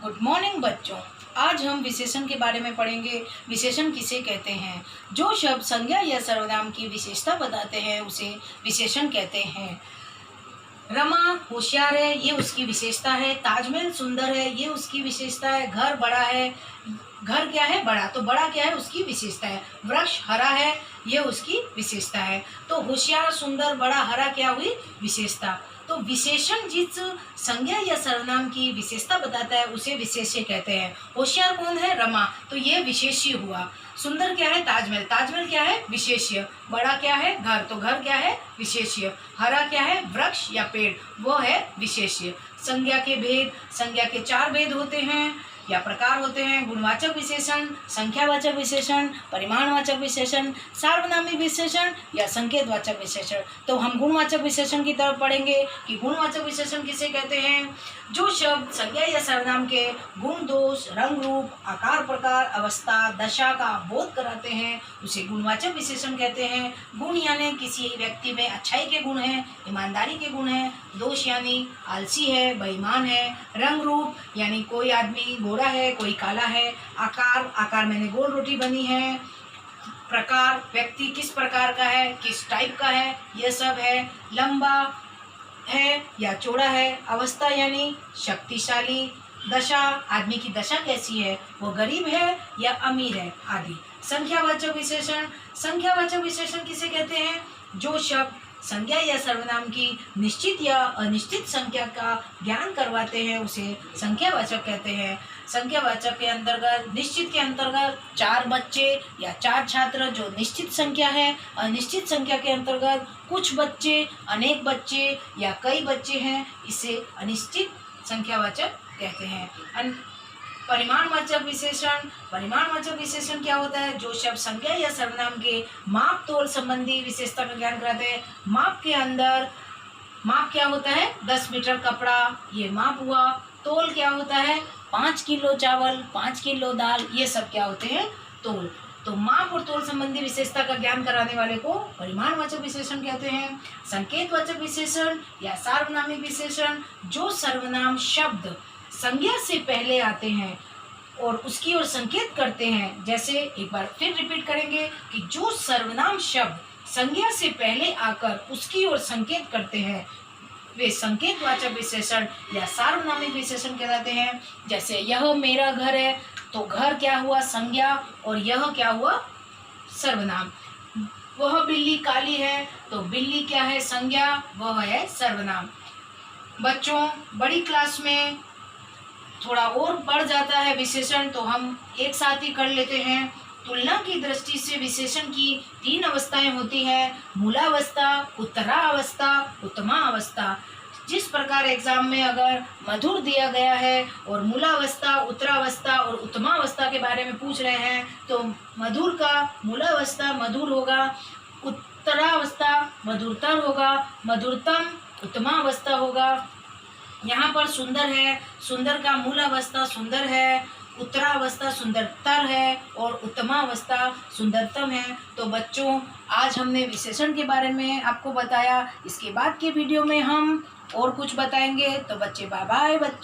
Good morning बच्चों। आज हम विशेषण के बारे में पढ़ेंगे। विशेषण किसे कहते हैं? जो शब्द संज्ञा या सर्वनाम की विशेषता बताते हैं उसे विशेषण कहते हैं। रमा होशियार है, ये उसकी विशेषता है। ताजमहल सुंदर है, ये उसकी विशेषता है। घर बड़ा है, घर क्या है? बड़ा। तो बड़ा क्या है? उसकी विशेषता है। वृक्ष हरा है, ये उसकी विशेषता है। तो होशियार, सुंदर, बड़ा, हरा क्या हुई? विशेषता। तो विशेषण जिस संज्ञा या सर्वनाम की विशेषता बताता है उसे विशेष्य कहते हैं। होशियार कौन है? रमा, तो ये विशेष्य हुआ। सुंदर क्या है? ताजमहल। ताजमहल क्या है? विशेष्य। बड़ा क्या है? घर, तो घर क्या है? विशेष्य। हरा क्या है? वृक्ष या पेड़, वो है विशेष्य। संज्ञा के भेद, संज्ञा के 4 भेद होते हैं या प्रकार होते हैं। गुणवाचक विशेषण, संख्यावाचक विशेषण, परिमाणवाचक विशेषण, सार्वनामिक विशेषण या संकेतवाचक विशेषण। तो हम गुणवाचक विशेषण की तरफ पढ़ेंगे कि गुणवाचक विशेषण किसे कहते हैं। जो शब्द संज्ञा या सर्वनाम के गुण, दोष, रंग, रूप, आकार, प्रकार, अवस्था, दशा का बोध कराते हैं उसे गुणवाचक विशेषण कहते हैं। गुण यानी किसी व्यक्ति में अच्छाई के गुण हैं, ईमानदारी के गुण हैं। दोष यानी आलसी है, बेईमान है। रंग, रूप यानी कोई आदमी गोरा है, कोई काला है। आकार, आकार मैंने गोल रोटी बनी है। प्रकार, व्यक्ति किस प्रकार का है, किस टाइप का है, यह सब है। लंबा है या चौड़ा है। अवस्था यानी शक्तिशाली। दशा, आदमी की दशा कैसी है, वो गरीब है या अमीर है, आदि। संख्यावाचक विशेषण, संख्यावाचक विशेषण किसे कहते हैं? जो शब्द संज्ञा या सर्वनाम की निश्चित या अनिश्चित संख्या का ज्ञान करवाते हैं उसे संख्यावाचक कहते हैं। संख्यावाचक के अंतर्गत, निश्चित के अंतर्गत 4 बच्चे या 4 छात्र जो निश्चित संख्या है। अनिश्चित संख्या के अंतर्गत कुछ बच्चे, अनेक बच्चे या कई बच्चे हैं, इसे अनिश्चित संख्यावाचक कहते हैं। परिमाणवाचक विशेषण, परिमाणवाचक विशेषण क्या होता है? जो शब्द संज्ञा या सर्वनाम के माप तोल संबंधी विशेषता का ज्ञान कराते हैं। माप के अंदर माप क्या होता है? 10 मीटर कपड़ा, ये माप हुआ। तोल क्या होता है? 5 किलो चावल, 5 किलो दाल, ये सब क्या होते हैं? तोल। तो माप और तोल संबंधी विशेषता का ज्ञान कराने वाले को परिमाणवाचक विशेषण कहते हैं। संकेतवाचक विशेषण या सार्वनामिक विशेषण, जो सर्वनाम शब्द संज्ञा से पहले आते हैं और उसकी ओर संकेत करते हैं। जैसे एक बार फिर रिपीट करेंगे कि जो सर्वनाम शब्द संज्ञा से पहले आकर उसकी ओर संकेत करते हैं वे संकेतवाचक विशेषण या सार्वनामिक विशेषण कहलाते हैं। जैसे यह मेरा घर है, तो घर क्या हुआ? संज्ञा, और यह क्या हुआ? सर्वनाम। वह बिल्ली काली है, तो बिल्ली क्या है? संज्ञा, वह है सर्वनाम। बच्चों, बड़ी क्लास में थोड़ा और बढ़ जाता है विशेषण, तो हम एक साथ ही कर लेते हैं। तुलना की दृष्टि से विशेषण की 3 अवस्थाएं होती हैं। मूलावस्था, उत्तरावस्था, उत्तमावस्था। जिस प्रकार एग्जाम में अगर मधुर दिया गया है और मूलावस्था, उत्तरावस्था और उत्तमावस्था के बारे में पूछ रहे हैं, तो मधुर का मूलावस्था मधुर होगा, उत्तरावस्था मधुरतर होगा, मधुरतम उत्तमावस्था होगा। यहाँ पर सुंदर है, सुंदर का मूलावस्था सुंदर है, उत्तरावस्था सुंदरतर है और उत्तमावस्था सुंदरतम है। तो बच्चों, आज हमने विशेषण के बारे में आपको बताया। इसके बाद के वीडियो में हम और कुछ बताएंगे। तो बच्चे, बाय बाय बच्चों।